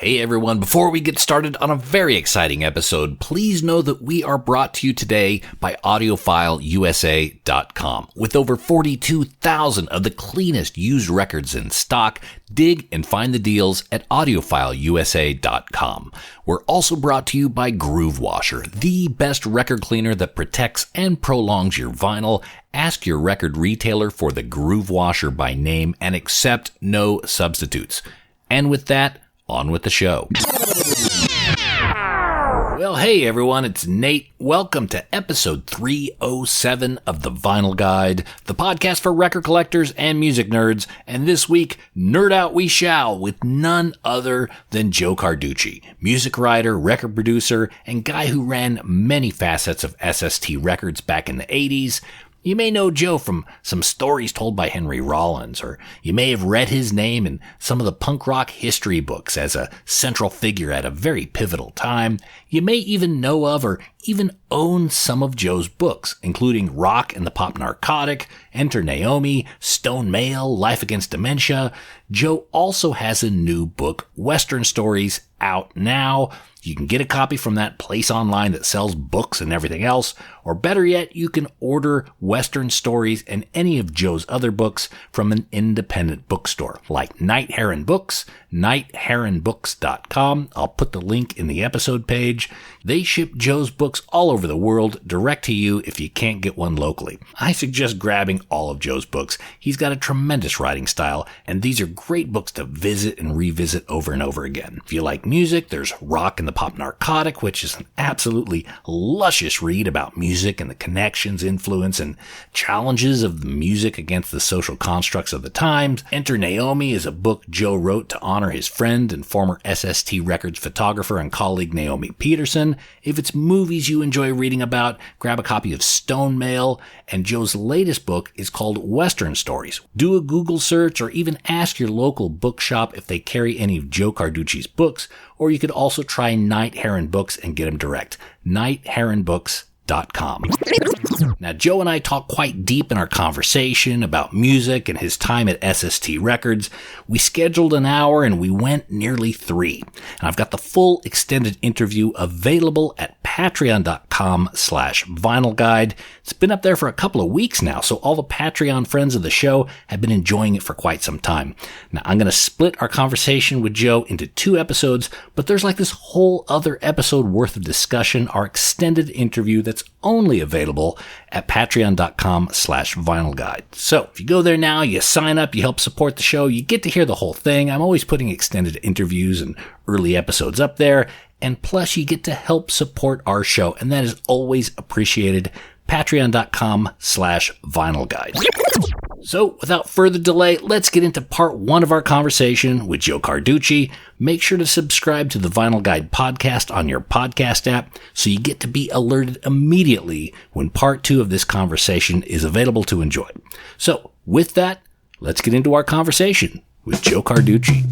Hey everyone, before we get started on a very exciting episode, please know that we are brought to you today by AudiofileUSA.com. With over 42,000 of the cleanest used records in stock, dig and find the deals at AudiofileUSA.com. We're also brought to you by Groove Washer, the best record cleaner that protects and prolongs your vinyl. Ask your record retailer for the Groove Washer by name and accept no substitutes. And with that, on with the show. Well, hey everyone, it's Nate. Welcome to episode 307 of The Vinyl Guide, the podcast for record collectors and music nerds. And this week, nerd out we shall with none other than Joe Carducci, music writer, record producer, and guy who ran many facets of SST Records back in the 80s. You may know Joe from some stories told by Henry Rollins, or you may have read his name in some of the punk rock history books as a central figure at a very pivotal time. You may even know of or even own some of Joe's books, including Rock and the Pop Narcotic, Enter Naomi, Stone Mail, Life Against Dementia. Joe also has a new book, Western Stories, out now. You can get a copy from that place online that sells books and everything else, or better yet, you can order Western Stories and any of Joe's other books from an independent bookstore like Night Heron Books, nightheronbooks.com. I'll put the link in the episode page. They ship Joe's books all over the world direct to you if you can't get one locally. I suggest grabbing all of Joe's books. He's got a tremendous writing style, and these are great books to visit and revisit over and over again. If you like music, there's Rock and the Pop Narcotic, which is an absolutely luscious read about music and the connections, influence, and challenges of the music against the social constructs of the times. Enter Naomi is a book Joe wrote to honor his friend and former SST Records photographer and colleague Naomi Peterson. If it's movies you enjoy reading about, grab a copy of Stone Mail, and Joe's latest book is called Western Stories. Do a Google search or even ask your local bookshop if they carry any of Joe Carducci's books, or you could also try Night Heron Books and get them direct. nightheronbooks.com. Now, Joe and I talk quite deep in our conversation about music and his time at SST Records. We scheduled an hour and we went nearly 3. And I've got the full extended interview available at patreon.com/vinylguide. It's been up there for a couple of weeks now, so all the Patreon friends of the show have been enjoying it for quite some time. Now, I'm going to split our conversation with Joe into 2 episodes, but there's like this whole other episode worth of discussion, our extended interview that's only available at patreon.com/vinylguide. So if you go there now, you sign up, you help support the show, you get to hear the whole thing. I'm always putting extended interviews and early episodes up there. And plus you get to help support our show. And that is always appreciated. Patreon.com/vinylguide. So without further delay, let's get into part 1 of our conversation with Joe Carducci. Make sure to subscribe to the Vinyl Guide podcast on your podcast app so you get to be alerted immediately when part 2 of this conversation is available to enjoy. So with that, let's get into our conversation with Joe Carducci.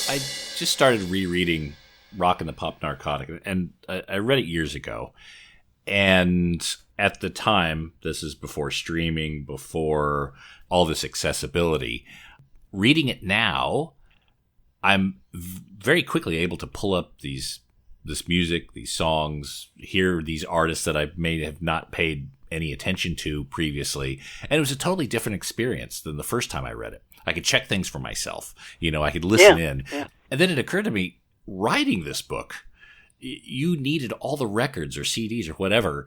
I just started rereading Rock and the Pop Narcotic, and I read it years ago. And at the time, this is before streaming, before all this accessibility. Reading it now, I'm very quickly able to pull up this music, these songs, hear these artists that I may have not paid any attention to previously. And it was a totally different experience than the first time I read it. I could check things for myself. I could listen in. Yeah. And then it occurred to me, writing this book, you needed all the records or CDs or whatever,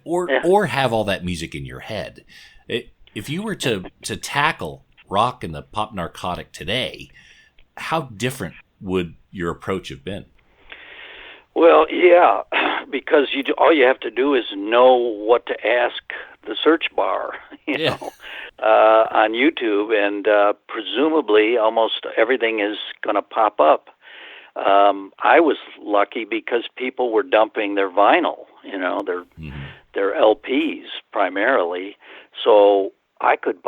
or have all that music in your head. If you were to tackle Rock and the Pop Narcotic today, how different would your approach have been? Well, yeah, because all you have to do is know what to ask the search bar, you know, on YouTube, and presumably almost everything is going to pop up. I was lucky because people were dumping their vinyl, their LPs primarily, so I could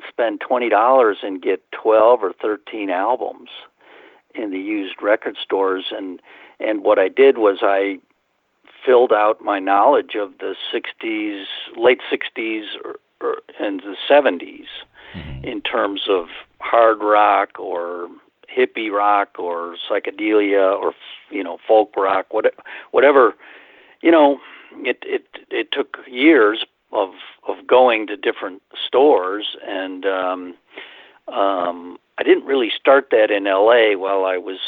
spend $20 and get 12 or 13 albums in the used record stores, and And what I did was I filled out my knowledge of the 60s, late 60s, and the 70s in terms of hard rock or hippie rock or psychedelia or, folk rock, whatever. It took years of going to different stores, and I didn't really start that in L.A. while I was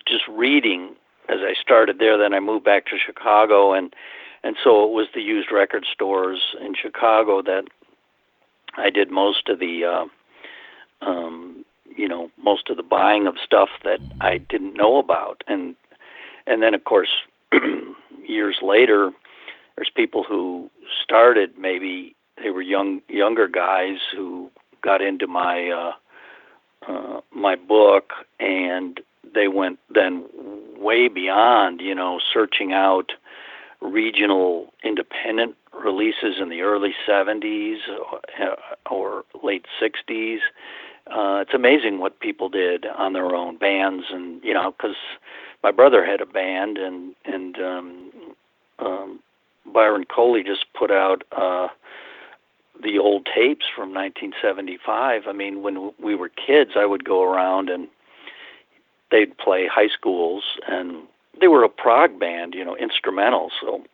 just reading as I started there. Then I moved back to Chicago, and so it was the used record stores in Chicago that I did most of the most of the buying of stuff that I didn't know about, and then of course years later, there's people who started, maybe they were younger guys who got into my my book, and they went then way beyond, searching out regional independent releases in the early 70s or late 60s. It's amazing what people did on their own, bands, and because my brother had a band, and Byron Coley just put out the old tapes from 1975. I mean, when we were kids, I would go around and they'd play high schools, and they were a prog band, instrumental, so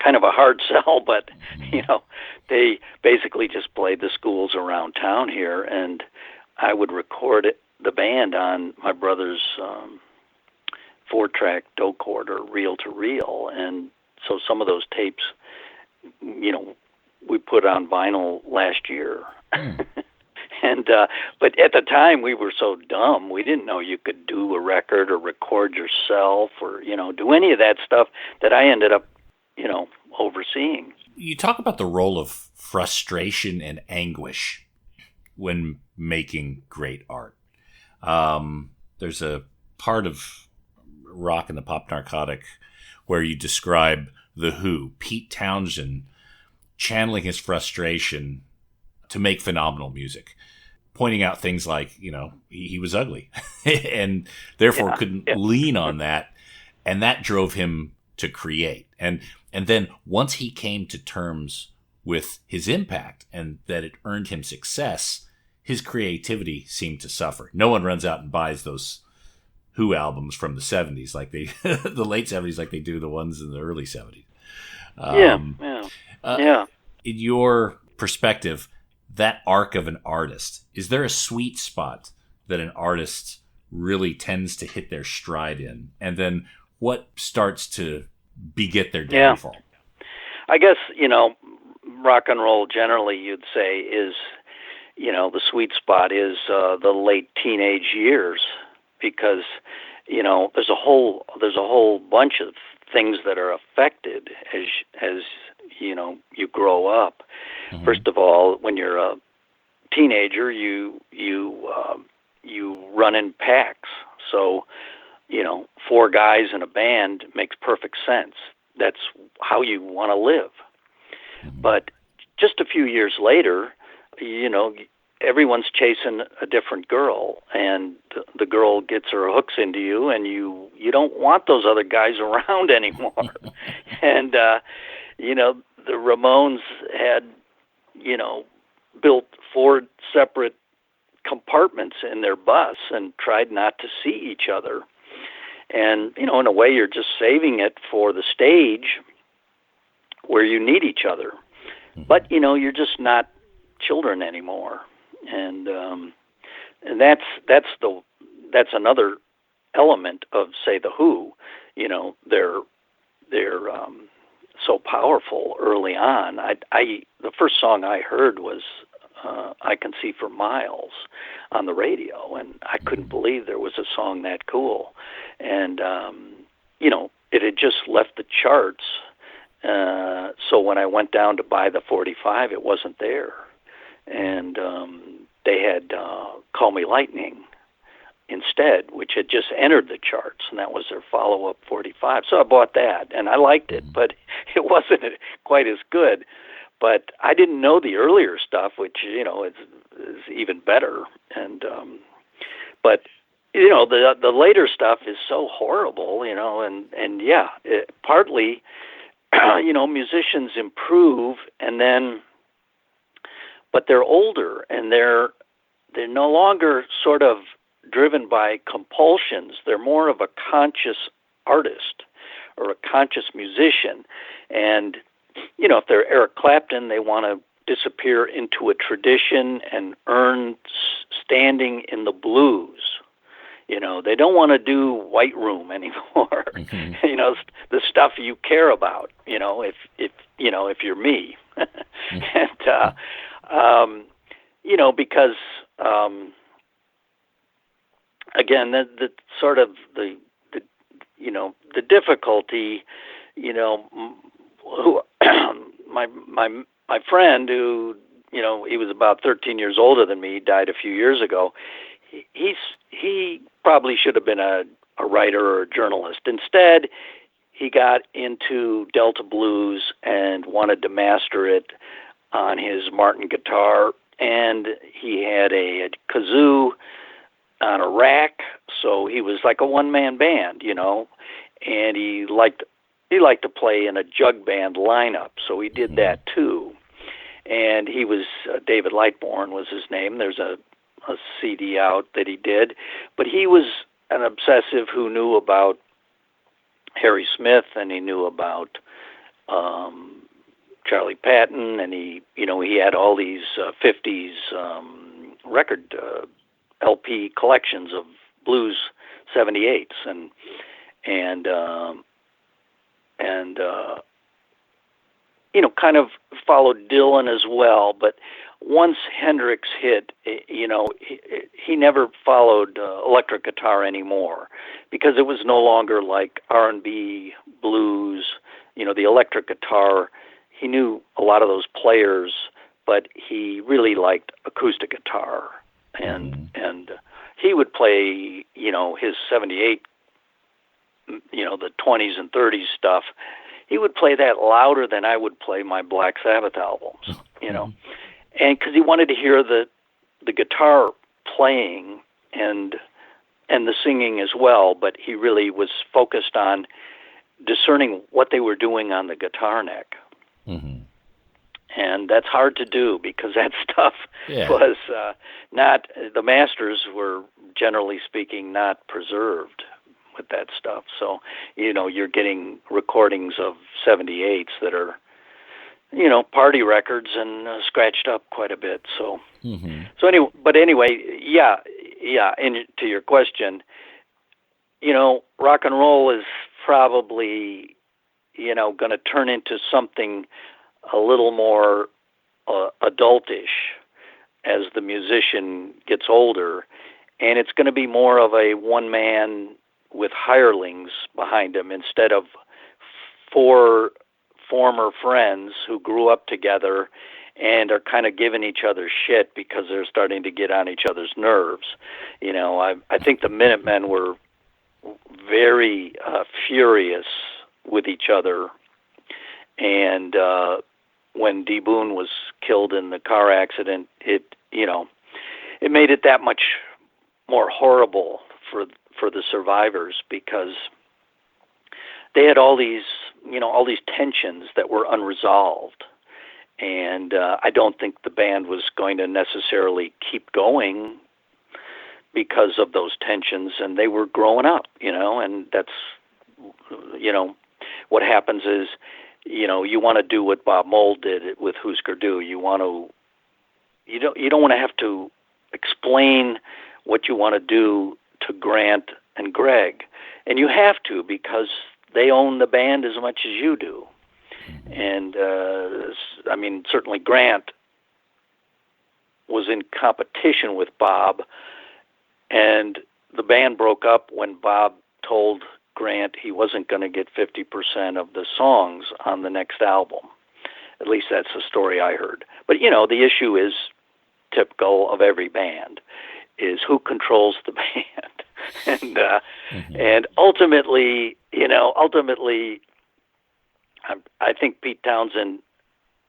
kind of a hard sell, but they basically just played the schools around town here, and I would record the band on my brother's 4-track Docorder reel-to-reel, and so some of those tapes, we put on vinyl last year. And but at the time we were so dumb, we didn't know you could do a record or record yourself or do any of that stuff that I ended up overseeing. You talk about the role of frustration and anguish when making great art. There's a part of Rock and the Pop Narcotic where you describe The Who, Pete Townshend, channeling his frustration to make phenomenal music, pointing out things like, he was ugly and therefore couldn't lean on that. And that drove him to create. And then once he came to terms with his impact and that it earned him success, his creativity seemed to suffer. No one runs out and buys those Who albums from the 70s like they, the late 70s, like they do the ones in the early 70s. In your perspective, that arc of an artist, is there a sweet spot that an artist really tends to hit their stride in? And then what starts to beget their downfall? I guess, rock and roll generally you'd say is, the sweet spot is the late teenage years, because, there's a whole bunch of things that are affected as you grow up. Mm-hmm. First of all, when you're a teenager, you run in packs. So, 4 guys in a band makes perfect sense. That's how you want to live. Mm-hmm. But just a few years later, everyone's chasing a different girl, and the girl gets her hooks into you, and you don't want those other guys around anymore. And the Ramones had built 4 separate compartments in their bus and tried not to see each other. And in a way, you're just saving it for the stage where you need each other. But you're just not children anymore. And that's another element of, say, the Who. They're so powerful early on. The first song I heard was I Can See for Miles on the radio, and I couldn't believe there was a song that cool. And it had just left the charts. So when I went down to buy the 45, it wasn't there. And they had Call Me Lightning instead, which had just entered the charts, and that was their follow-up 45. So I bought that, and I liked it, but it wasn't quite as good. But I didn't know the earlier stuff, which is even better. And but the later stuff is so horrible, and yeah, partly, musicians improve, and then, but they're older, and they're no longer sort of driven by compulsions. They're more of a conscious artist or a conscious musician, and if they're Eric Clapton, they want to disappear into a tradition and earn standing in the blues. They don't want to do White Room anymore. Mm-hmm. The stuff you care about. If you're me, and because again, the sort of the difficulty. Who my friend who he was about 13 years older than me, died a few years ago. He probably should have been a writer or a journalist. Instead, he got into Delta blues and wanted to master it on his Martin guitar, and he had a kazoo on a rack, so he was like a one-man band, and he liked to play in a jug band lineup, so he did that too. And he was David Lightbourne was his name. There's a CD out that he did, but he was an obsessive who knew about Harry Smith, and he knew about Charlie Patton, and he had all these 50s record LP collections of blues 78s, and kind of followed Dylan as well. But once Hendrix hit, he never followed electric guitar anymore, because it was no longer like R&B blues. The electric guitar, he knew a lot of those players, but he really liked acoustic guitar, and he would play his 78, the 20s and 30s stuff. He would play that louder than I would play my Black Sabbath albums, and because he wanted to hear the guitar playing and the singing as well, but he really was focused on discerning what they were doing on the guitar neck. Mm-hmm. And that's hard to do, because that stuff was not, the masters were, generally speaking, not preserved with that stuff. So, you're getting recordings of 78s that are, party records and scratched up quite a bit. So, anyway, yeah. And to your question, rock and roll is probably, going to turn into something a little more adultish as the musician gets older, and it's going to be more of a one man with hirelings behind him, instead of four former friends who grew up together and are kind of giving each other shit because they're starting to get on each other's nerves. I think the Minutemen were very furious with each other, and when D. Boon was killed in the car accident, it made it that much more horrible for the survivors, because they had all these tensions that were unresolved, and I don't think the band was going to necessarily keep going because of those tensions, and they were growing up, and that's what happens is, you want to do what Bob Mould did with Husker Du. You don't want to have to explain what you want to do to Grant and Greg, and you have to, because they own the band as much as you do. And certainly Grant was in competition with Bob, and the band broke up when Bob told Grant he wasn't going to get 50% of the songs on the next album. At least that's the story I heard. But, the issue is typical of every band, is who controls the band. And ultimately, I think Pete Townsend,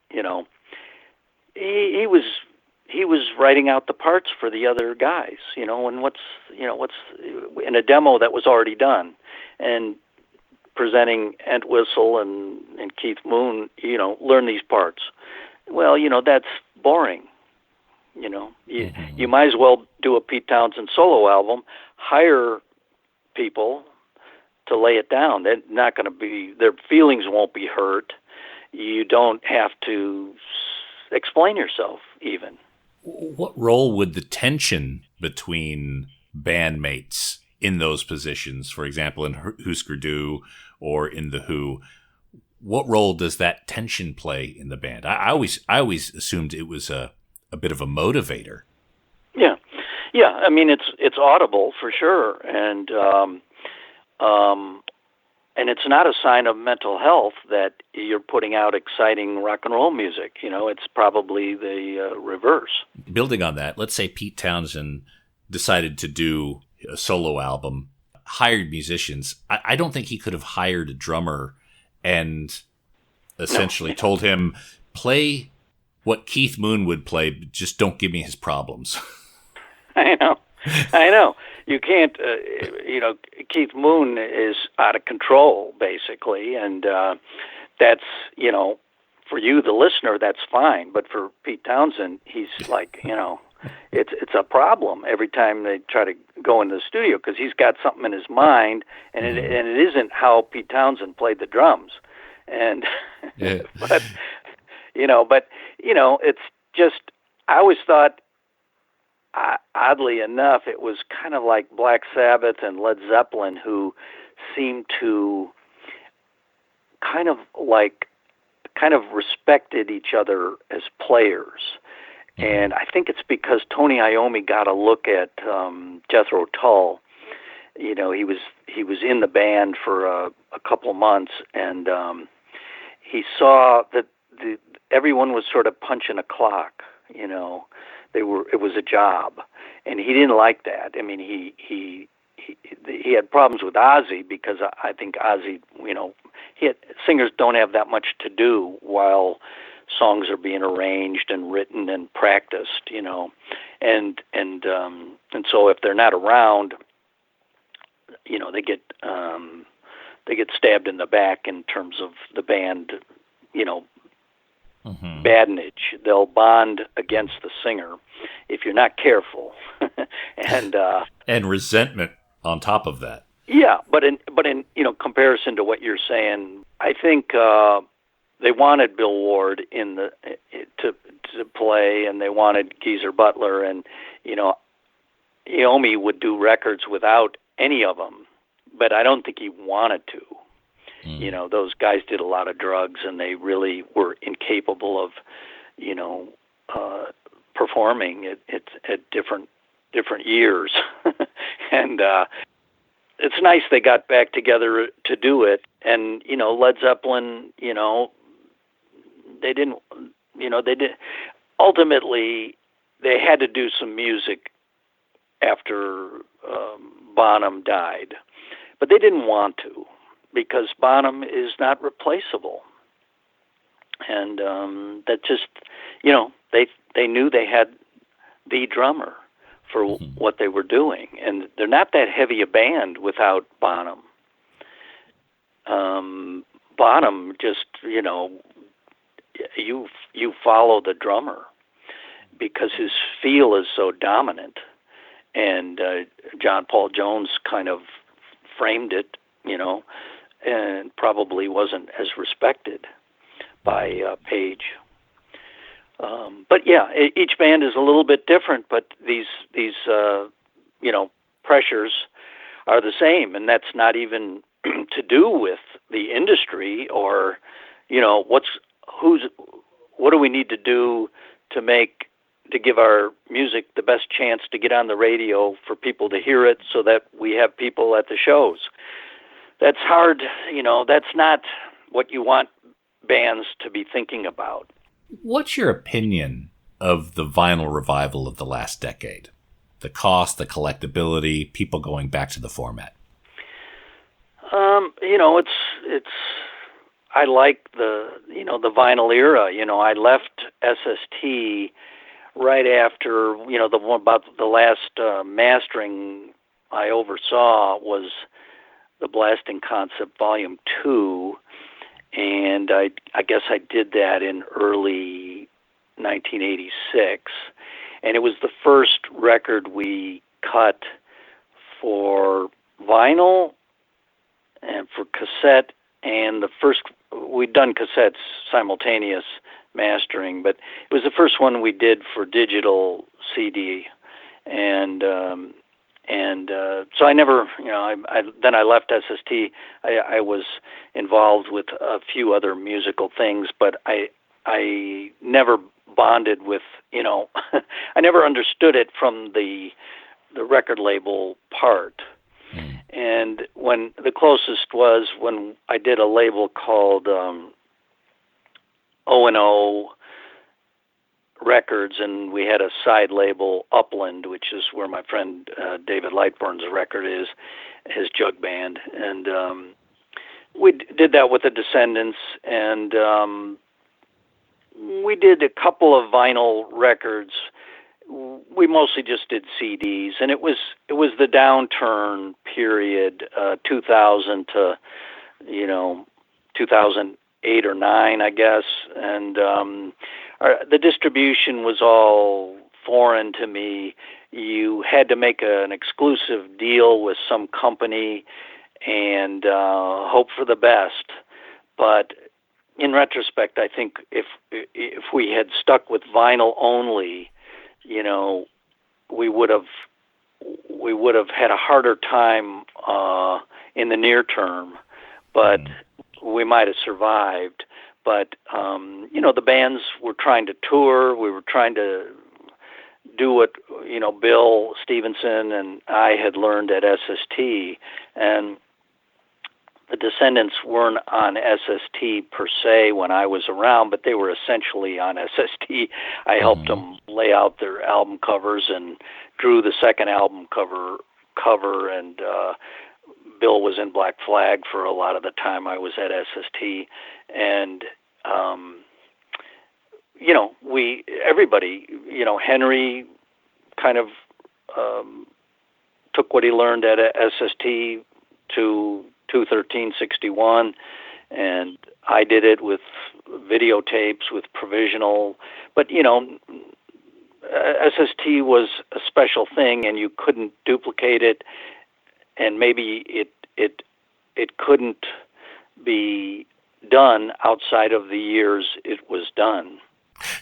he was he was writing out the parts for the other guys, and what's in a demo that was already done, and presenting Entwistle and Keith Moon, learn these parts. Well, that's boring. You might as well do a Pete Townshend solo album, hire people to lay it down. They're not going to be, their feelings won't be hurt. You don't have to explain yourself even. What role would the tension between bandmates in those positions, for example, in Husker Du or in The Who, what role does that tension play in the band? I always assumed it was a bit of a motivator. Yeah. I mean, it's audible for sure, and it's not a sign of mental health that you're putting out exciting rock and roll music. It's probably the reverse. Building on that, let's say Pete Townshend decided to do a solo album, hired musicians. I don't think he could have hired a drummer and essentially told him, play what Keith Moon would play, just don't give me his problems. I know. You can't, Keith Moon is out of control, basically, and that's, for you, the listener, that's fine, but for Pete Townshend, he's like, it's a problem every time they try to go into the studio, because he's got something in his mind, and it isn't how Pete Townshend played the drums, and yeah. but it's just, I always thought, oddly enough, it was kind of like Black Sabbath and Led Zeppelin, who seemed to kind of respected each other as players. And I think it's because Tony Iommi got a look at Jethro Tull. He was in the band for a couple of months, and he saw that everyone was sort of punching a clock. It was a job, and he didn't like that. I mean, he had problems with Ozzy, because I think Ozzy, singers don't have that much to do while songs are being arranged and written and practiced, and so if they're not around, they get stabbed in the back in terms of the band, badinage. They'll bond against the singer if you're not careful, and resentment on top of that. Yeah, but in comparison to what you're saying, I think they wanted Bill Ward to play, and they wanted Geezer Butler, and Iommi would do records without any of them, but I don't think he wanted to. Those guys did a lot of drugs, and they really were incapable of, performing at different years. And it's nice they got back together to do it. And Led Zeppelin, they didn't. Ultimately, they had to do some music after Bonham died, but they didn't want to, because Bonham is not replaceable. And that just, they knew they had the drummer for what they were doing. And they're not that heavy a band without Bonham. Bonham just, you follow the drummer, because his feel is so dominant. And John Paul Jones kind of framed it, and probably wasn't as respected by Page. But yeah, each band is a little bit different, but these pressures are the same, and that's not even to do with the industry or what do we need to do to give our music the best chance to get on the radio for people to hear it, so that we have people at the shows. That's hard, that's not what you want bands to be thinking about. What's your opinion of the vinyl revival of the last decade? The cost, the collectability, people going back to the format? It's I like the vinyl era. I left SST right after, the one about the last mastering I oversaw was the Blasting Concept Volume 2, and I guess I did that in early 1986, and it was the first record we cut for vinyl and for cassette, and we'd done cassettes simultaneous mastering, but it was the first one we did for digital CD, and so I never, then I left SST. I was involved with a few other musical things, but I never bonded with, I never understood it from the record label part. And when the closest was when I did a label called O&O Records, and we had a side label, Upland, which is where my friend David Lightburn's record is, his jug band. And we did that with the Descendants, and we did a couple of vinyl records. We mostly just did CDs, and it was the downturn period, 2000 to 2008 or 9, I guess, and the distribution was all foreign to me. You had to make an exclusive deal with some company and hope for the best. But in retrospect, I think if we had stuck with vinyl only, we would have had a harder time in the near term, but we might have survived. But the bands were trying to tour. We were trying to do what Bill Stevenson and I had learned at SST, and the Descendants weren't on SST per se when I was around, but they were essentially on SST. I helped them lay out their album covers and drew the second album cover, and Bill was in Black Flag for a lot of the time I was at SST, and everybody, Henry kind of took what he learned at SST to 213-61, and I did it with videotapes, with provisional, but SST was a special thing, and you couldn't duplicate it, and maybe it couldn't be done outside of the years it was done.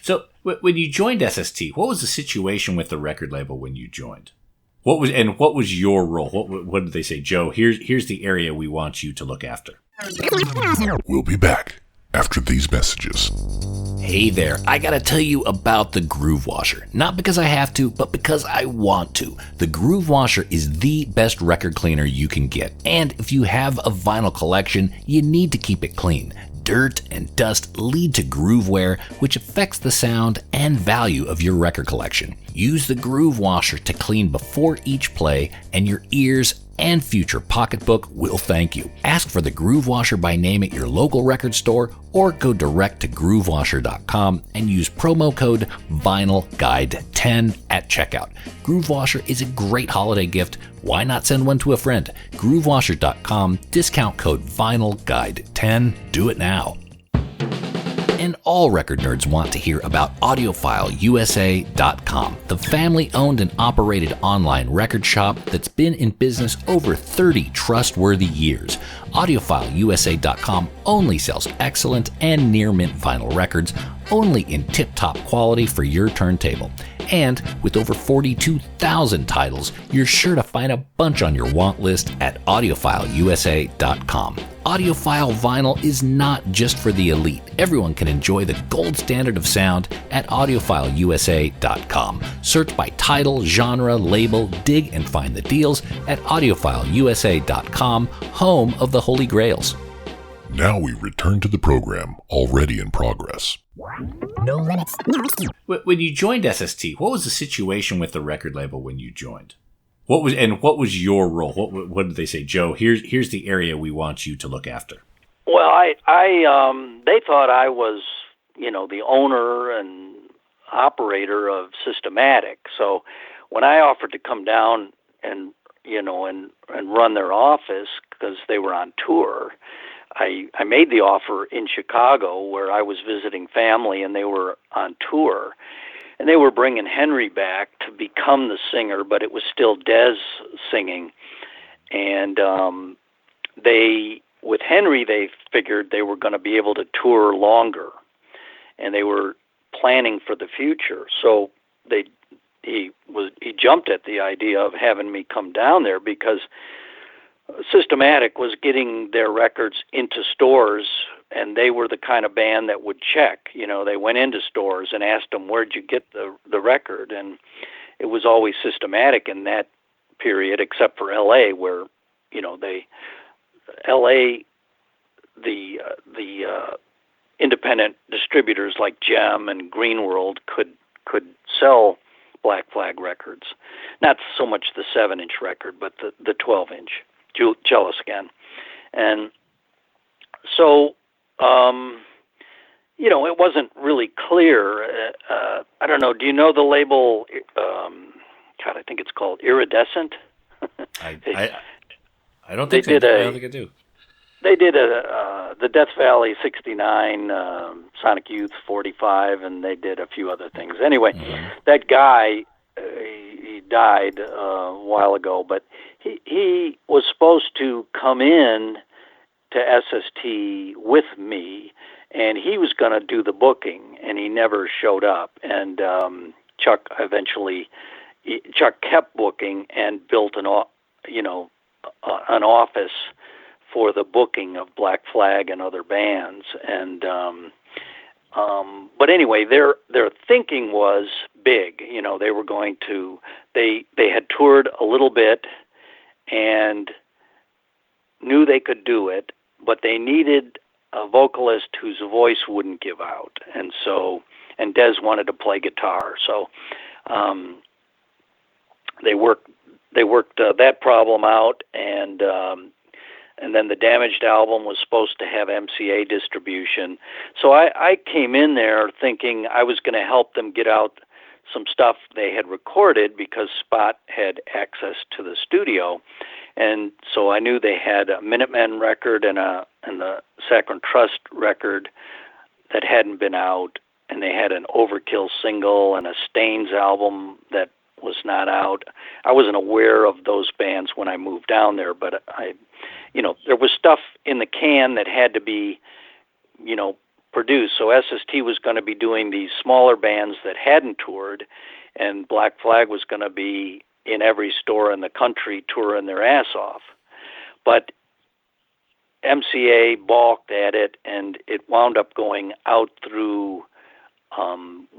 So when you joined SST, what was the situation with the record label when you joined? What was your role? What did they say, Joe? Here's the area we want you to look after. We'll be back after these messages. Hey there, I gotta tell you about the Groove Washer. Not because I have to, but because I want to. The Groove Washer is the best record cleaner you can get. And if you have a vinyl collection, you need to keep it clean. Dirt and dust lead to groove wear, which affects the sound and value of your record collection. Use the Groove Washer to clean before each play, and your ears and future pocketbook will thank you. Ask for the Groove Washer by name at your local record store, or go direct to groovewasher.com and use promo code VinylGuide10 at checkout. Groove Washer is a great holiday gift. Why not send one to a friend? groovewasher.com, discount code VinylGuide10. Do it now. And all record nerds want to hear about AudiofileUSA.com, the family-owned and operated online record shop that's been in business over 30 trustworthy years. AudiofileUSA.com only sells excellent and near-mint vinyl records, only in tip-top quality for your turntable. And with over 42,000 titles, you're sure to find a bunch on your want list at AudiofileUSA.com. Audiophile vinyl is not just for the elite. Everyone can enjoy the gold standard of sound at AudiofileUSA.com. Search by title, genre, label, dig and find the deals at AudiofileUSA.com, home of the Holy Grails. Now we return to the program already in progress. No limits. When you joined SST, what was the situation with the record label when you joined? What was your role? What did they say, Joe? Here's the area we want you to look after. Well, they thought I was, the owner, and operator of Systematic. So when I offered to come down and run their office because they were on tour, I made the offer in Chicago where I was visiting family and they were on tour. And they were bringing Henry back to become the singer, but it was still Dez singing. And with Henry, they figured they were going to be able to tour longer, and they were planning for the future. So he jumped at the idea of having me come down there because Systematic was getting their records into stores, and they were the kind of band that would check. They went into stores and asked them, "Where'd you get the record?" And it was always Systematic in that period, except for L.A., where L.A. the independent distributors like Gem and Green World could sell Black Flag records, not so much the 7-inch record, but the 12-inch. Jealous Again. And so, it wasn't really clear. I don't know. Do you know the label? I think it's called Iridescent. I don't think I don't think I do. They did the Death Valley 69, Sonic Youth 45, and they did a few other things. Anyway, that guy, he died a while ago, but he was supposed to come in to SST with me, and he was going to do the booking, and he never showed up. And Chuck kept booking and built an office for the booking of Black Flag and other bands. And but anyway, their thinking was big. They were going to they had toured a little bit and knew they could do it, but they needed a vocalist whose voice wouldn't give out. And Dez wanted to play guitar. So they worked that problem out, and then the Damaged album was supposed to have MCA distribution. So I came in there thinking I was going to help them get out some stuff they had recorded because Spot had access to the studio. And so I knew they had a Minutemen record and the Saccharine Trust record that hadn't been out, and they had an Overkill single and a Stains album that was not out. I wasn't aware of those bands when I moved down there, but there was stuff in the can that had to be, produced. So SST was going to be doing these smaller bands that hadn't toured, and Black Flag was going to be in every store in the country touring their ass off. But MCA balked at it, and it wound up going out through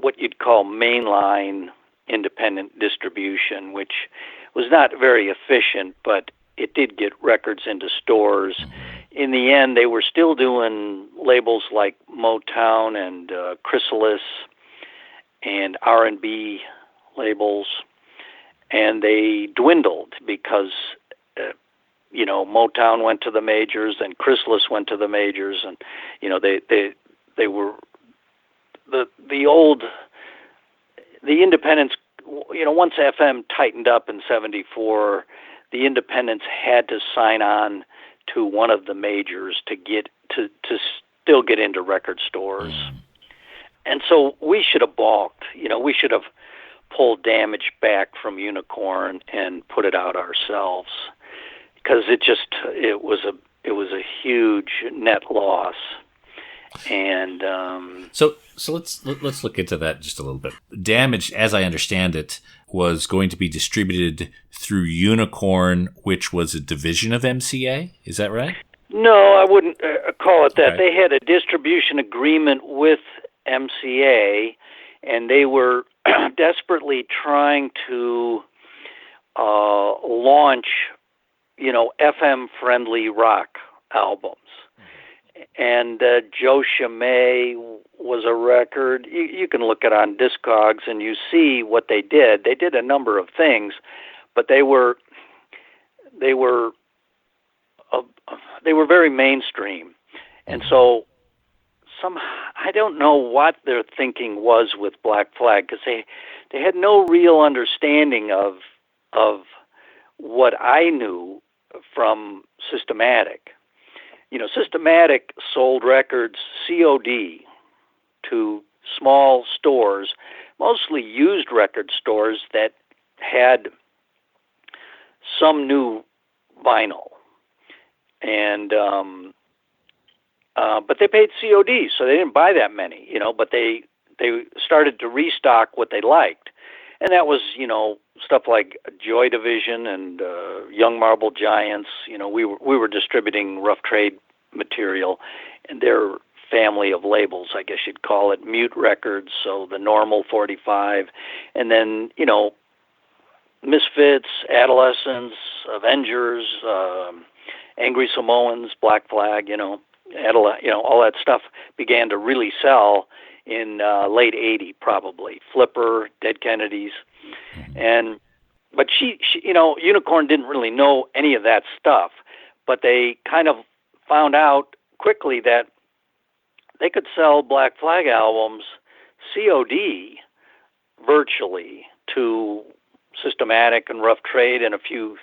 what you'd call mainline independent distribution, which was not very efficient, but it did get records into stores. In the end, they were still doing labels like Motown and Chrysalis and R&B labels, and they dwindled because Motown went to the majors and Chrysalis went to the majors, and they were the independents. Once FM tightened up in '74, the independents had to sign on to one of the majors to get to still get into record stores. And so we should have balked. We should have pulled Damage back from Unicorn and put it out ourselves, because it was a huge net loss. And so let's look into that just a little bit. Damage, as I understand it, was going to be distributed through Unicorn, which was a division of MCA. Is that right? No, I wouldn't call it that. Okay. They had a distribution agreement with MCA, and they were desperately trying to launch, FM-friendly rock albums. And Joe Chimay was a record. You can look it on Discogs and you see what they did. They did a number of things, but they were very mainstream. And so I don't know what their thinking was with Black Flag, because they had no real understanding of what I knew from Systematic. Systematic sold records COD to small stores, mostly used record stores that had some new vinyl, and but they paid COD, so they didn't buy that many, but they started to restock what they liked, and that was stuff like Joy Division and Young Marble Giants. We were distributing Rough Trade material, and their family of labels, I guess you'd call it, Mute Records, so the Normal 45, and then Misfits, Adolescents, Avengers, Angry Samoans, Black Flag, all that stuff began to really sell in late '80, probably. Flipper, Dead Kennedys, but she, Unicorn didn't really know any of that stuff, but they kind of found out quickly that they could sell Black Flag albums COD virtually to Systematic and Rough Trade and a few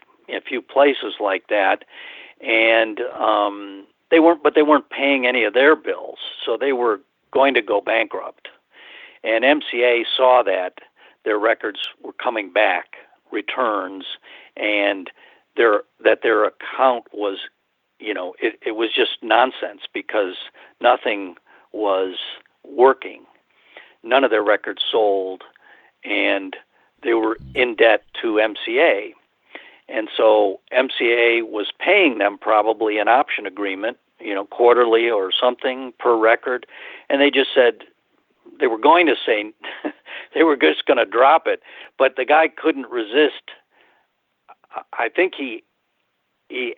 places like that, and they weren't paying any of their bills, so they were going to go bankrupt. And MCA saw that their records were coming back, returns, and their account was, it was just nonsense because nothing was working. None of their records sold, and they were in debt to MCA. And so MCA was paying them probably an option agreement, quarterly or something per record. And they just said, they were going to say, they were just going to drop it. But the guy couldn't resist. I think he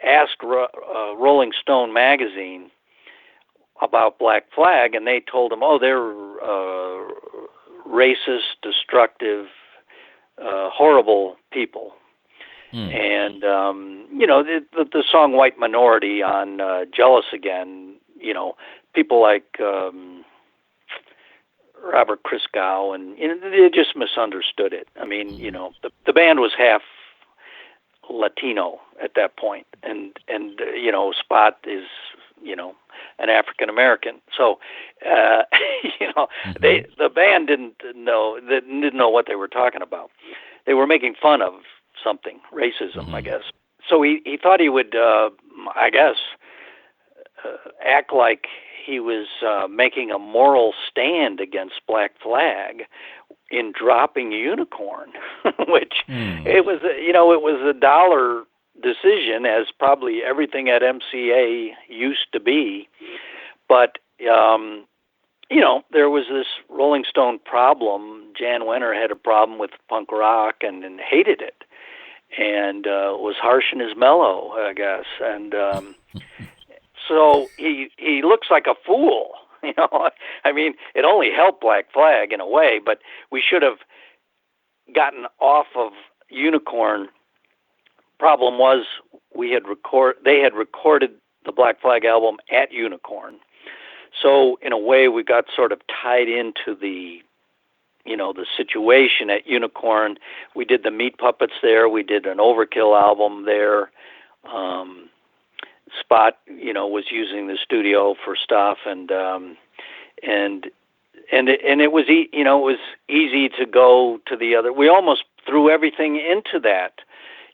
asked Rolling Stone magazine about Black Flag, and they told him, oh, they're racist, destructive, horrible people. And the song White Minority on Jealous Again, people like Robert Christgau, and they just misunderstood it. I mean, the band was half Latino at that point, and Spot is an African American, so the band didn't know what they were talking about. They were making fun of something, racism, I guess. So he thought he would, act like he was making a moral stand against Black Flag in dropping Unicorn, which it was a dollar decision, as probably everything at MCA used to be. But there was this Rolling Stone problem. Jan Wenner had a problem with punk rock and hated it, and was harsh in his mellow, I guess. And so he looks like a fool. I mean, it only helped Black Flag in a way, but we should have gotten off of Unicorn. Problem was they had recorded the Black Flag album at Unicorn. So in a way we got sort of tied into the situation at Unicorn. We did the Meat Puppets there. We did an Overkill album there. Spot, was using the studio for stuff, and it was it was easy to go to the other. We almost threw everything into that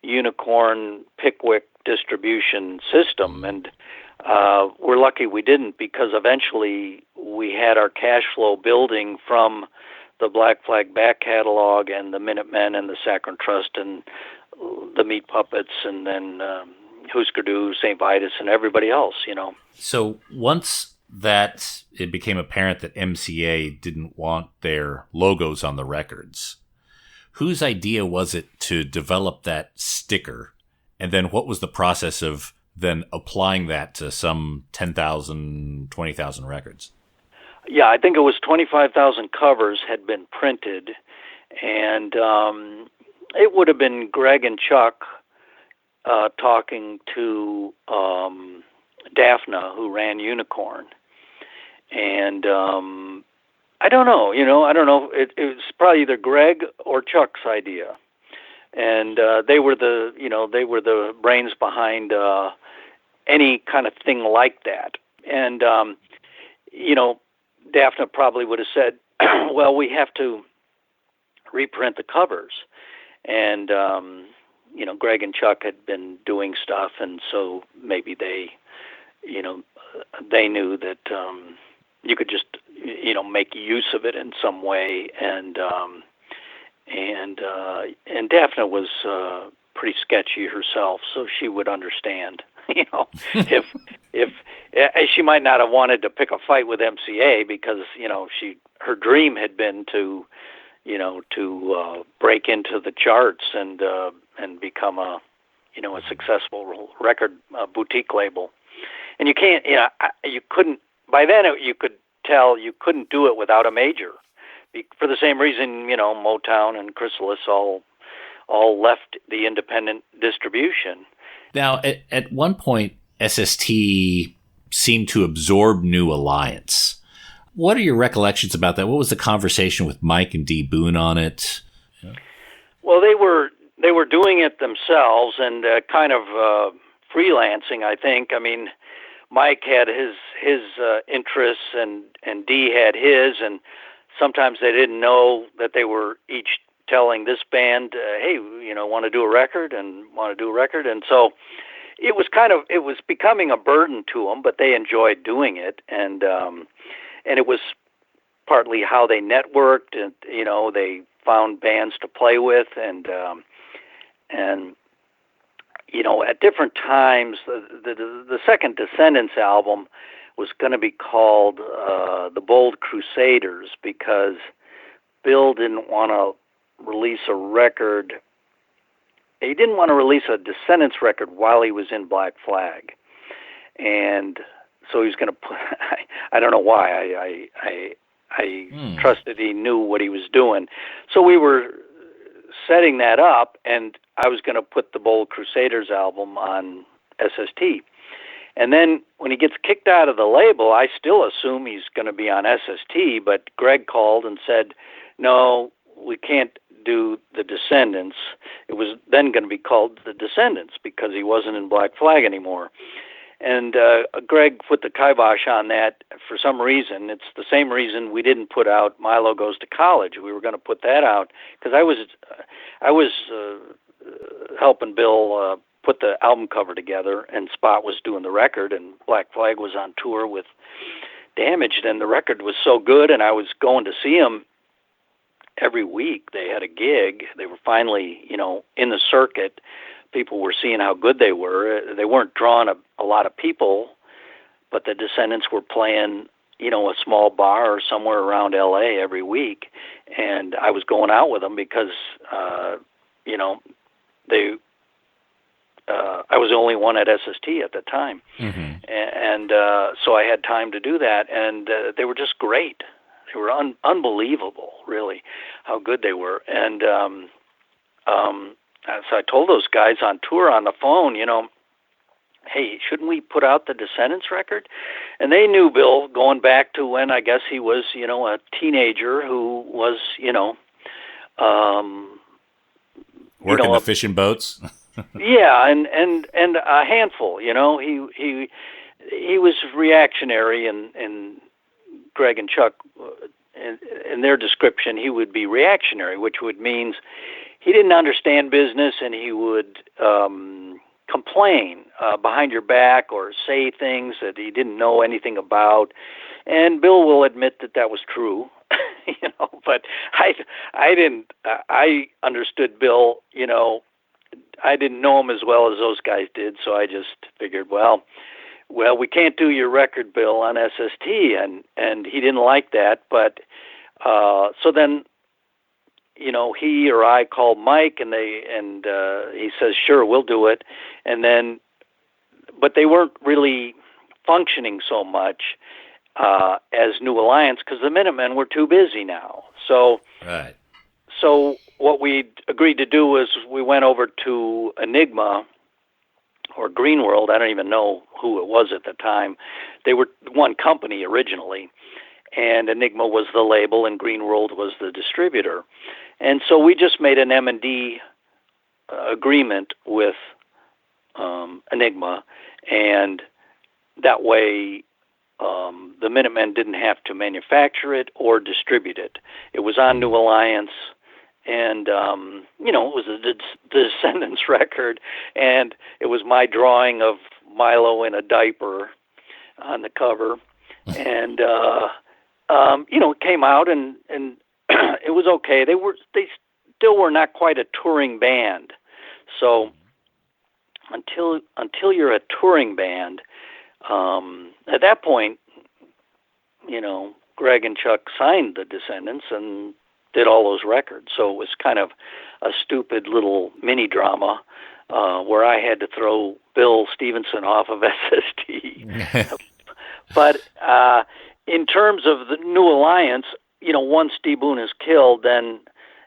Unicorn Pickwick distribution system, and we're lucky we didn't, because eventually we had our cash flow building from the Black Flag back catalog and the Minutemen and the Saccharine Trust and the Meat Puppets, and then Husker Du, St. Vitus, and everybody else, So once that it became apparent that MCA didn't want their logos on the records, whose idea was it to develop that sticker? And then what was the process of then applying that to some 10,000, 20,000 records? Yeah, I think it was 25,000 covers had been printed, and it would have been Greg and Chuck talking to Daphna, who ran Unicorn, And I don't know. I don't know. It was probably either Greg or Chuck's idea, and they were the brains behind any kind of thing like that. And Daphne probably would have said, "Well, we have to reprint the covers," and Greg and Chuck had been doing stuff, and so maybe they knew that you could just make use of it in some way, and Daphne was pretty sketchy herself, so she would understand. If she might not have wanted to pick a fight with MCA because her dream had been to break into the charts and become a successful record boutique label. And you can't, you couldn't, by then you could tell you couldn't do it without a major, for the same reason Motown and Chrysalis all left the independent distribution. Now, at one point, SST seemed to absorb New Alliance. What are your recollections about that? What was the conversation with Mike and Dee Boone on it? Well, they were doing it themselves and kind of freelancing, I think. I mean, Mike had his interests and Dee had his, and sometimes they didn't know that they were each telling this band, hey, want to do a record, and so it was becoming a burden to them, but they enjoyed doing it, and it was partly how they networked, and they found bands to play with, and at different times, the second Descendants album was going to be called The Bold Crusaders, because Bill didn't want to release a record. He didn't want to release a Descendants record while he was in Black Flag, and so he was going to put. I don't know why. I trusted he knew what he was doing. So we were setting that up, and I was going to put the Bold Crusaders album on SST. And then when he gets kicked out of the label, I still assume he's going to be on SST, but Greg called and said, no, we can't do the Descendants. It was then going to be called the Descendants because he wasn't in Black Flag anymore. And Greg put the kibosh on that for some reason. It's the same reason we didn't put out Milo Goes to College. We were going to put that out because I was helping Bill put the album cover together, and Spot was doing the record, and Black Flag was on tour with Damaged, and the record was so good, and I was going to see him every week. They had a gig. They were finally, in the circuit. People were seeing how good they were. They weren't drawing a lot of people, but the Descendants were playing, a small bar or somewhere around L.A. every week, and I was going out with them because, I was the only one at SST at the time, and so I had time to do that, and they were just great. They were unbelievable, really, how good they were, and so I told those guys on tour on the phone, hey, shouldn't we put out the Descendants record? And they knew Bill going back to when I guess he was, a teenager who was, working the fishing boats. Yeah, and a handful. He was reactionary, and Greg and Chuck, in their description, he would be reactionary, which would mean he didn't understand business, and he would complain behind your back or say things that he didn't know anything about. And Bill will admit that was true, But I didn't. I understood Bill. I didn't know him as well as those guys did, so I just figured, well, we can't do your record, Bill, on SST, and he didn't like that. But so then, he or I called Mike, and he says, sure, we'll do it. And then, but they weren't really functioning so much as New Alliance because the Minutemen were too busy now. So, right. So what we agreed to do was we went over to Enigma or Green World. I don't even know who it was at the time. They were one company originally, and Enigma was the label and Green World was the distributor. And so we just made an M&D agreement with Enigma, and that way the Minutemen didn't have to manufacture it or distribute it. It was on New Alliance, and it was the Descendants record, and it was my drawing of Milo in a diaper on the cover, and it came out, and it was okay. They still were not quite a touring band, so until you're a touring band, at that point, Greg and Chuck signed the Descendants and did all those records. So it was kind of a stupid little mini drama where I had to throw Bill Stevenson off of SST. But in terms of the New Alliance, once D. Boon is killed, then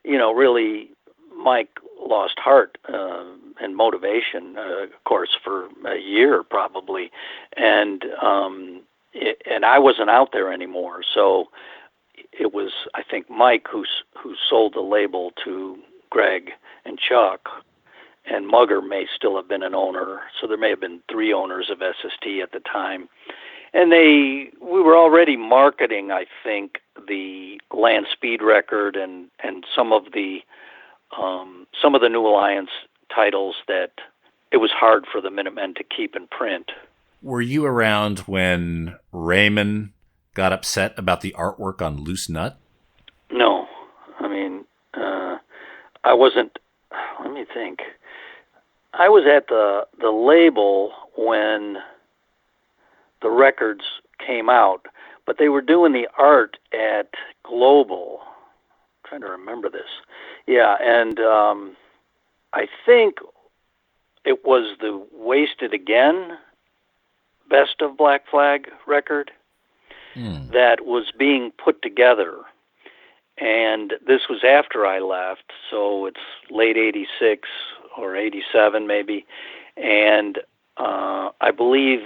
really Mike lost heart and motivation, of course, for a year probably, and I wasn't out there anymore. So it was, I think, Mike who sold the label to Greg and Chuck, and Mugger may still have been an owner. So there may have been 3 owners of SST at the time, and we were already marketing, I think, the Land Speed record and some of the New Alliance titles that it was hard for the Minutemen to keep in print. Were you around when Raymond got upset about the artwork on Loose Nut? No. I mean, I wasn't, let me think. I was at the label when the records came out, but they were doing the art at Global. I'm trying to remember this. Yeah, and I think it was the Wasted Again Best of Black Flag record that was being put together. And this was after I left, so it's late 86 or 87 maybe. And I believe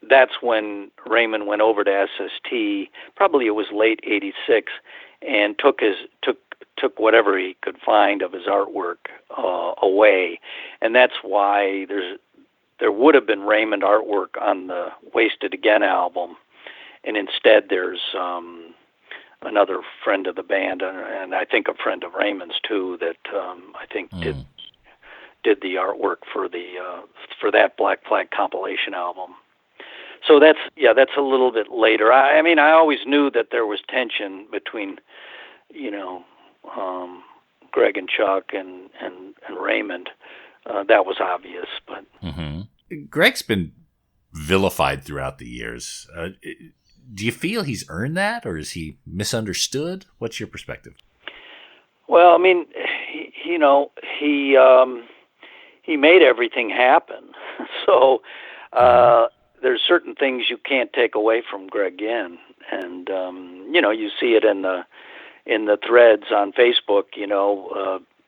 that's when Raymond went over to SST. Probably it was late 86, and took whatever he could find of his artwork away. And that's why there would have been Raymond artwork on the Wasted Again album, and instead there's another friend of the band, and I think a friend of Raymond's too, that I think did the artwork for that Black Flag compilation album. So that's a little bit later. I mean, I always knew that there was tension between, Greg and Chuck and Raymond. That was obvious, but Greg's been vilified throughout the years. Do you feel he's earned that, or is he misunderstood? What's your perspective? Well, I mean, he made everything happen. So there's certain things you can't take away from Greg Ginn, and you see it in the threads on Facebook.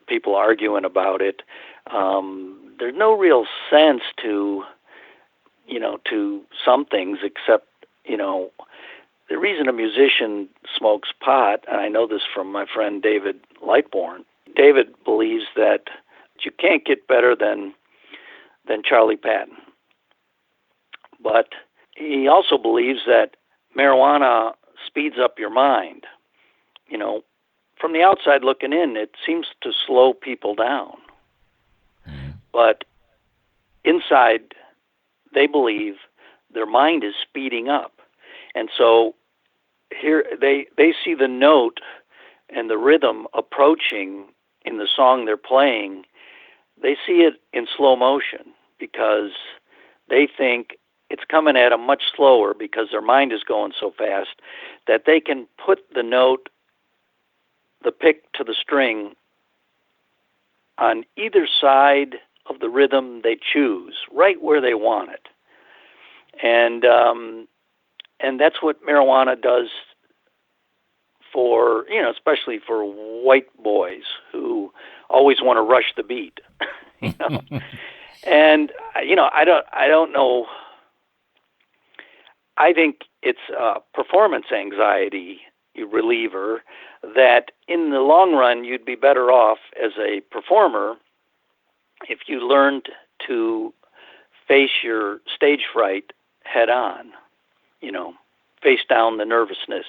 People arguing about it. There's no real sense to some things, except the reason a musician smokes pot, and I know this from my friend David Lightbourne. David believes that you can't get better than Charlie Patton. But he also believes that marijuana speeds up your mind. From the outside looking in, it seems to slow people down. But inside, they believe their mind is speeding up. And so here they see the note and the rhythm approaching in the song they're playing. They see it in slow motion because they think it's coming at them much slower because their mind is going so fast that they can put the note, the pick to the string, on either side of the rhythm they choose, right where they want it. And that's what marijuana does for, especially for white boys who always want to rush the beat. And I don't know. I think it's a performance anxiety reliever that in the long run you'd be better off as a performer if you learned to face your stage fright head on, face down the nervousness.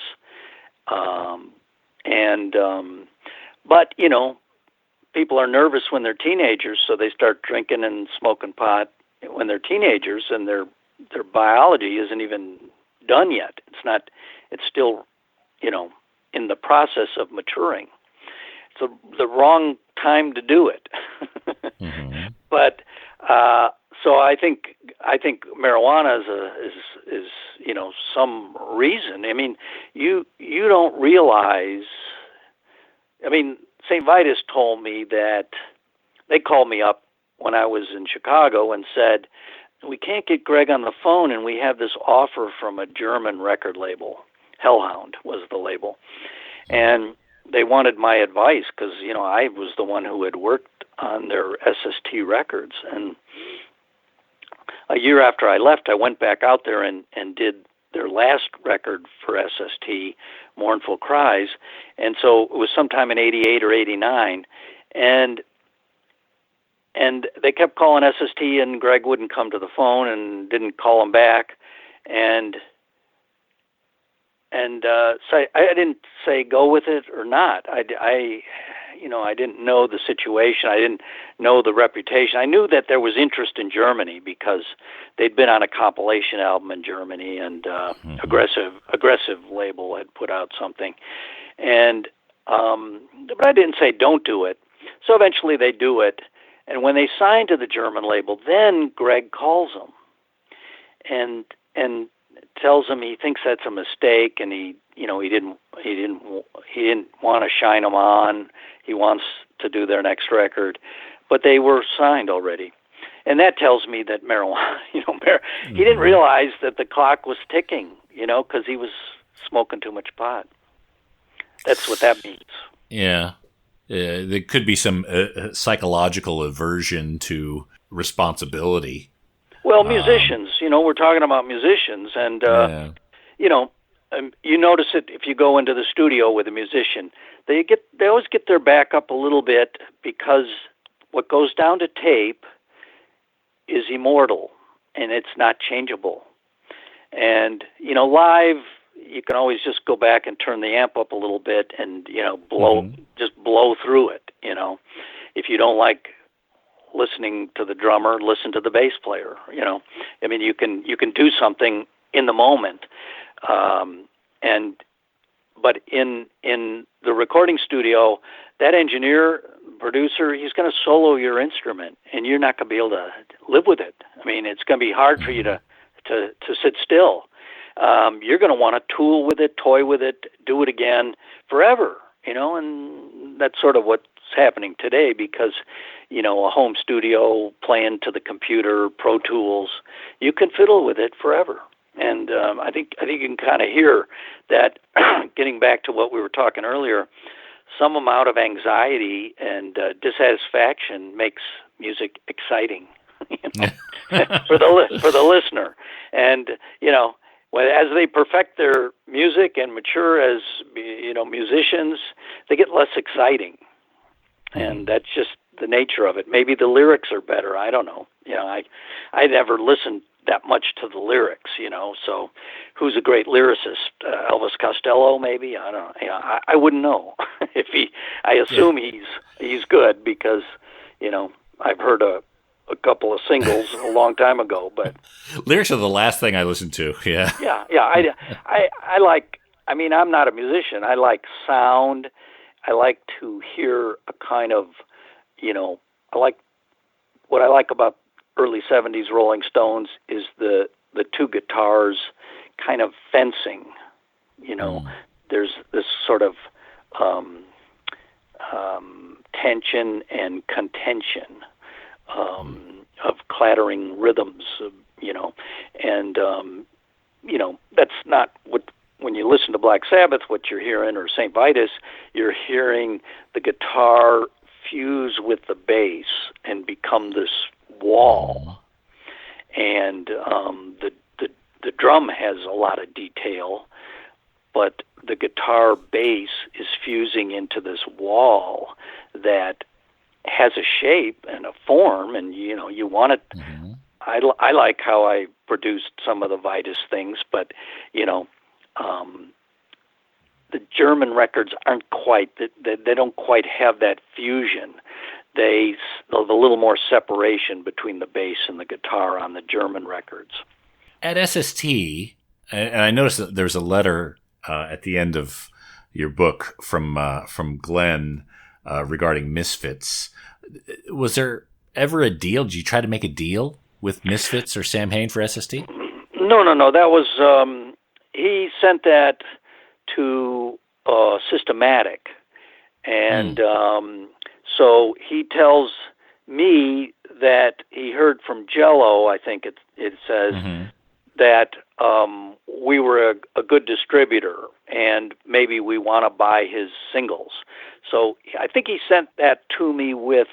But people are nervous when they're teenagers, so they start drinking and smoking pot when they're teenagers, and their biology isn't even done yet. It's still, in the process of maturing. It's the wrong time to do it. Mm-hmm. But so I think marijuana is some reason. I mean, you don't realize. I mean, St. Vitus told me that they called me up when I was in Chicago and said, we can't get Greg on the phone, and we have this offer from a German record label. Hellhound was the label. And they wanted my advice because, I was the one who had worked on their SST records. And a year after I left, I went back out there and did their last record for SST, Mournful Cries. And so it was sometime in 88 or 89. And they kept calling SST, and Greg wouldn't come to the phone and didn't call him back. And so I didn't say go with it or not. I didn't know the situation. I didn't know the reputation. I knew that there was interest in Germany because they'd been on a compilation album in Germany, and aggressive label had put out something. And but I didn't say don't do it. So eventually they do it. And when they signed to the German label, then Greg calls them and tells him he thinks that's a mistake, and he didn't want to shine them on. He wants to do their next record, but they were signed already, and that tells me that marijuana. He didn't realize that the clock was ticking. Because he was smoking too much pot. That's what that means. Yeah. There could be some psychological aversion to responsibility. Well, musicians, we're talking about musicians, and you notice it if you go into the studio with a musician. They always get their back up a little bit because what goes down to tape is immortal and it's not changeable. And live, you can always just go back and turn the amp up a little bit and just blow through it. If you don't like listening to the drummer, listen to the bass player. I mean, you can do something in the moment, but in the recording studio, that engineer, producer, he's going to solo your instrument, and you're not going to be able to live with it. I mean, it's going to be hard for you to sit still. You're going to want to tool with it, toy with it, do it again forever, and that's sort of what's happening today because, a home studio playing to the computer, Pro Tools, you can fiddle with it forever. And I think you can kind of hear that, getting back to what we were talking earlier, some amount of anxiety and dissatisfaction makes music exciting for the listener. And, as they perfect their music and mature as musicians, they get less exciting, and that's just the nature of it. Maybe the lyrics are better. I don't know. I never listened that much to the lyrics. So who's a great lyricist? Elvis Costello, maybe. I don't know. I wouldn't know if he. I assume he's good because I've heard a couple of singles a long time ago, but lyrics are the last thing I listen to. Yeah. I like. I mean, I'm not a musician. I like sound. I like to hear a kind of, I like what I like about early '70s Rolling Stones is the two guitars kind of fencing. There's this sort of tension and contention. Of clattering rhythms, and that's not what, when you listen to Black Sabbath, what you're hearing, or St. Vitus, you're hearing the guitar fuse with the bass and become this wall, and the drum has a lot of detail, but the guitar bass is fusing into this wall that has a shape and a form, and you want it. Mm-hmm. I like how I produced some of the Vitus things, but the German records aren't quite. They don't quite have that fusion. There's a little more separation between the bass and the guitar on the German records. At SST, and I noticed that there's a letter at the end of your book from Glenn regarding Misfits. Was there ever a deal? Did you try to make a deal with Misfits or Sam Hain for SST? No. That was he sent that to Systematic, and so he tells me that he heard from Jello. I think it says that we were a good distributor, and maybe we want to buy his singles. So I think he sent that to me with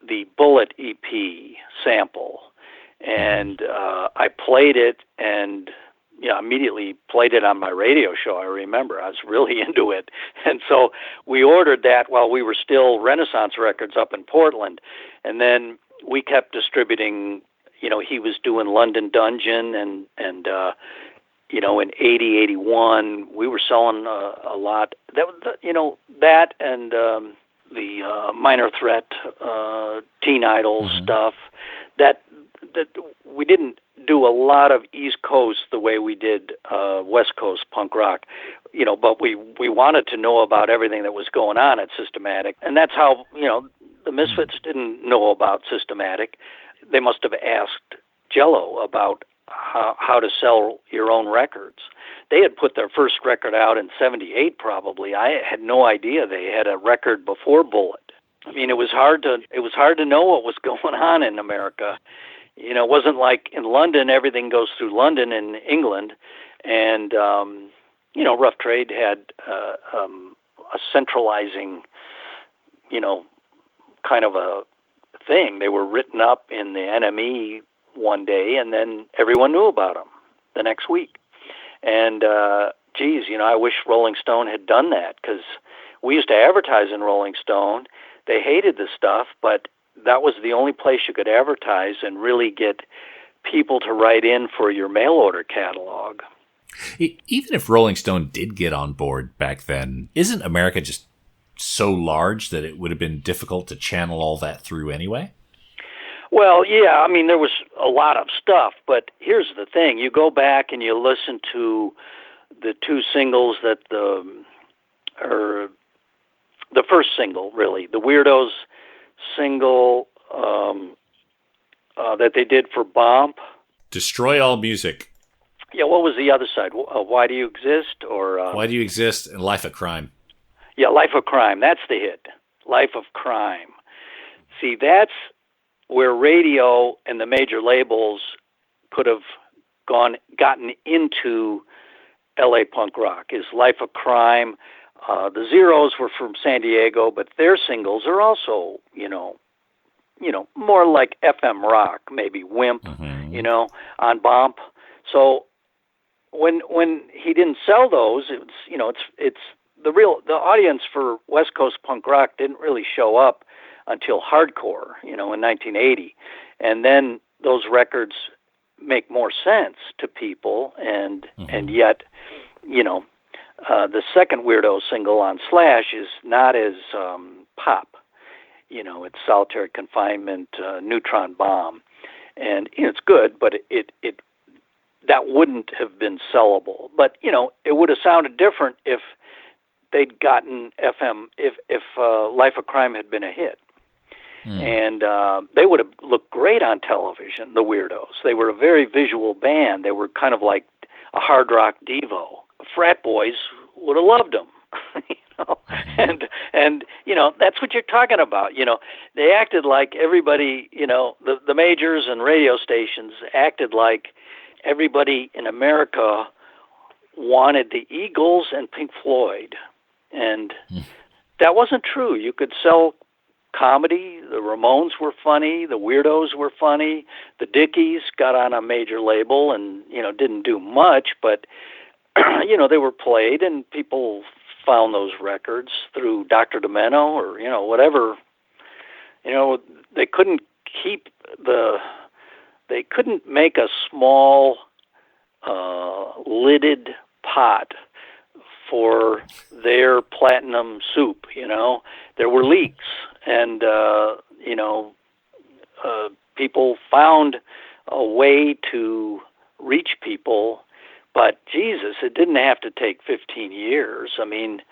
the Bullet EP sample, and I played it, and immediately played it on my radio show. I remember I was really into it, and so we ordered that while we were still Renaissance Records up in Portland, and then we kept distributing. He was doing London Dungeon, and in 80, 81, we were selling a lot. That was that and the Minor Threat, Teen Idol stuff. That we didn't do a lot of East Coast the way we did West Coast punk rock, but we wanted to know about everything that was going on at Systematic, and that's how the Misfits didn't know about Systematic. They must have asked Jello about how to sell your own records. They had put their first record out in '78, probably. I had no idea they had a record before Bullet. I mean, it was hard to know what was going on in America. It wasn't like in London, everything goes through London and England, and Rough Trade had a centralizing, kind of a thing. They were written up in the NME one day, and then everyone knew about them the next week. And I wish Rolling Stone had done that, because we used to advertise in Rolling Stone. They hated the stuff, but that was the only place you could advertise and really get people to write in for your mail order catalog. Even if Rolling Stone did get on board back then, isn't America just so large that it would have been difficult to channel all that through anyway? Well, yeah, I mean, there was a lot of stuff, but here's the thing. You go back and you listen to the two singles that the first single, really, the Weirdos single that they did for Bomp. Destroy All Music. Yeah, what was the other side? Why Do You Exist? Or Why Do You Exist and Life of Crime. Yeah, Life of Crime. That's the hit. Life of Crime. See, that's where radio and the major labels could have gotten into LA punk rock, is Life of Crime. The Zeros were from San Diego, but their singles are also, more like FM rock, maybe Wimp, on Bomp. So when he didn't sell those, it's the audience for West Coast punk rock didn't really show up until hardcore, in 1980. And then those records make more sense to people, and yet, the second Weirdo single on Slash is not as pop. It's Solitary Confinement, Neutron Bomb, and it's good, but it that wouldn't have been sellable. But it would have sounded different if they'd gotten FM, if Life of Crime had been a hit. And they would have looked great on television, the Weirdos. They were a very visual band. They were kind of like a hard rock Devo. Frat boys would have loved them. And that's what you're talking about. They acted like everybody, the majors and radio stations acted like everybody in America wanted the Eagles and Pink Floyd. And that wasn't true. You could sell comedy. The Ramones were funny. The Weirdos were funny. The Dickies got on a major label and, didn't do much, but, they were played and people found those records through Dr. Demento or, whatever. They couldn't they couldn't make a small lidded pot for their platinum soup. There were leaks, and people found a way to reach people, but Jesus, it didn't have to take 15 years. I mean,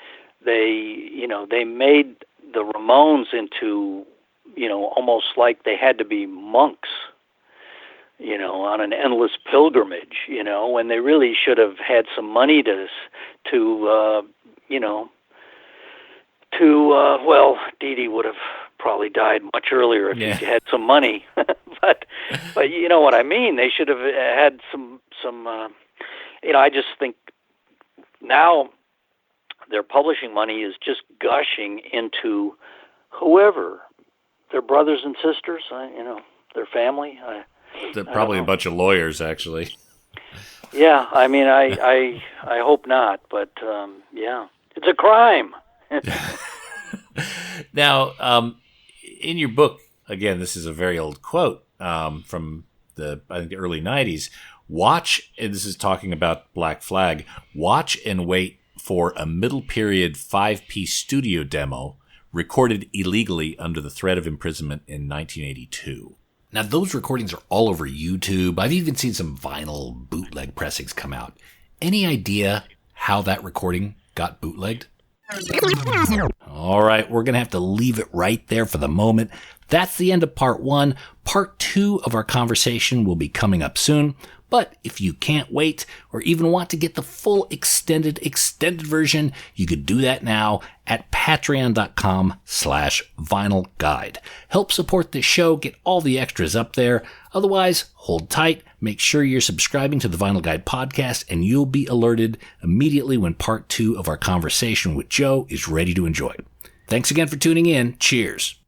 they made the Ramones into, almost like they had to be monks, on an endless pilgrimage, when they really should have had some money to well, Dee Dee would have probably died much earlier if he had some money, but you know what I mean. They should have had some. I just think now their publishing money is just gushing into whoever, their brothers and sisters, their family. They're probably a bunch of lawyers, actually. Yeah, I mean, I hope not, but yeah, it's a crime. Now, in your book, again, this is a very old quote from the early 90s. Watch, and this is talking about Black Flag, watch and wait for a middle period 5-piece studio demo recorded illegally under the threat of imprisonment in 1982. Now, those recordings are all over YouTube. I've even seen some vinyl bootleg pressings come out. Any idea how that recording got bootlegged? All right, we're going to have to leave it right there for the moment. That's the end of part 1. Part 2 of our conversation will be coming up soon. But if you can't wait or even want to get the full extended version, you could do that now at patreon.com/vinyl guide. Help support this show, get all the extras up there. Otherwise, hold tight, make sure you're subscribing to the Vinyl Guide podcast, and you'll be alerted immediately when part 2 of our conversation with Joe is ready to enjoy. Thanks again for tuning in. Cheers.